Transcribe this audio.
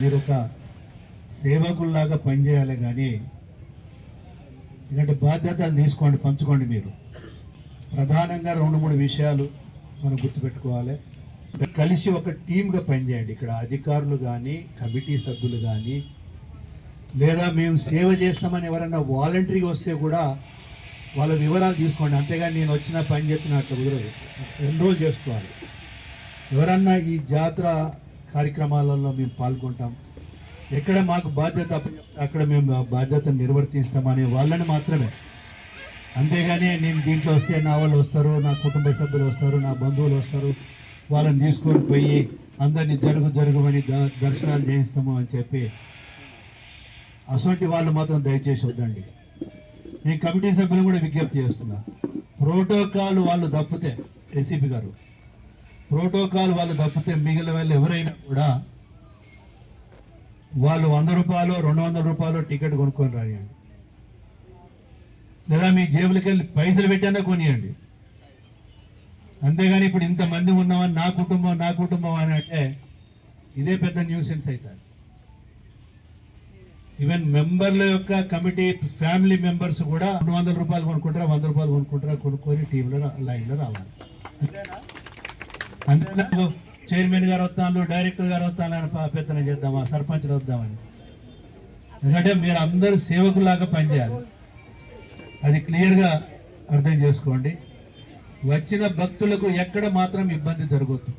మీరు ఒక సేవకుల్లాగా పనిచేయాలి కానీ ఇలాంటి బాధ్యతలు తీసుకోండి, పంచుకోండి. మీరు ప్రధానంగా 2-3 విషయాలు మనం గుర్తుపెట్టుకోవాలి. కలిసి ఒక టీమ్గా పనిచేయండి. ఇక్కడ అధికారులు కానీ, కమిటీ సభ్యులు కానీ, లేదా మేము సేవ చేస్తామని ఎవరన్నా వాలంటరీగా వస్తే కూడా వాళ్ళ వివరాలు తీసుకోండి. అంతేగాని నేను వచ్చిన పని చేస్తున్నట్లు కుదరదు. ఎన్రోల్ చేసుకోవాలి. ఎవరన్నా ఈ జాతర కార్యక్రమాలలో మేము పాల్గొంటాం, ఎక్కడ మాకు బాధ్యత అక్కడ మేము బాధ్యతను నిర్వర్తిస్తామనే వాళ్ళని మాత్రమే. అంతేగాని నేను దీంట్లో వస్తే నా వాళ్ళు వస్తారు, నా కుటుంబ సభ్యులు వస్తారు, నా బంధువులు వస్తారు, వాళ్ళని తీసుకొని పోయి అందరినీ జరుగుమని దర్శనాలు చేయిస్తాము అని చెప్పి అటువంటి వాళ్ళు మాత్రం దయచేసి వద్దండి. నేను కమిటీ సభ్యులు కూడా విజ్ఞప్తి చేస్తున్నా, ప్రోటోకాల్ వాళ్ళు తప్పితే, ఏసీపీ గారు ప్రోటోకాల్ వాళ్ళు తప్పితే మిగిలిన వాళ్ళు ఎవరైనా కూడా వాళ్ళు 100 రూపాయలు 200 రూపాయలు టికెట్ కొనుక్కొని రానియండి, లేదా మీ జేబులకి వెళ్ళి పైసలు పెట్టానా కొనియండి. అంతేగాని ఇప్పుడు ఇంతమంది ఉన్నామని నా కుటుంబం అని అంటే ఇదే పెద్ద న్యూసెన్స్ అవుతుంది. ఈవెన్ మెంబర్ల యొక్క కమిటీ ఫ్యామిలీ మెంబర్స్ కూడా 200 రూపాయలు కొనుక్కుంటారా, 100 రూపాయలు కొనుక్కుంటారా, కొనుక్కొని టీంలో లైన్లో రావాలి. అంతేనా? చైర్మన్ గారు వస్తాను, డైరెక్టర్ గారు వస్తాను అని పెత్తనం చేద్దామా, సర్పంచ్లు వద్దామని? ఎందుకంటే మీరు అందరూ సేవకులాగా పనిచేయాలి. అది క్లియర్గా అర్థం చేసుకోండి. వచ్చిన భక్తులకు ఎక్కడ మాత్రం ఇబ్బంది జరగొద్దు.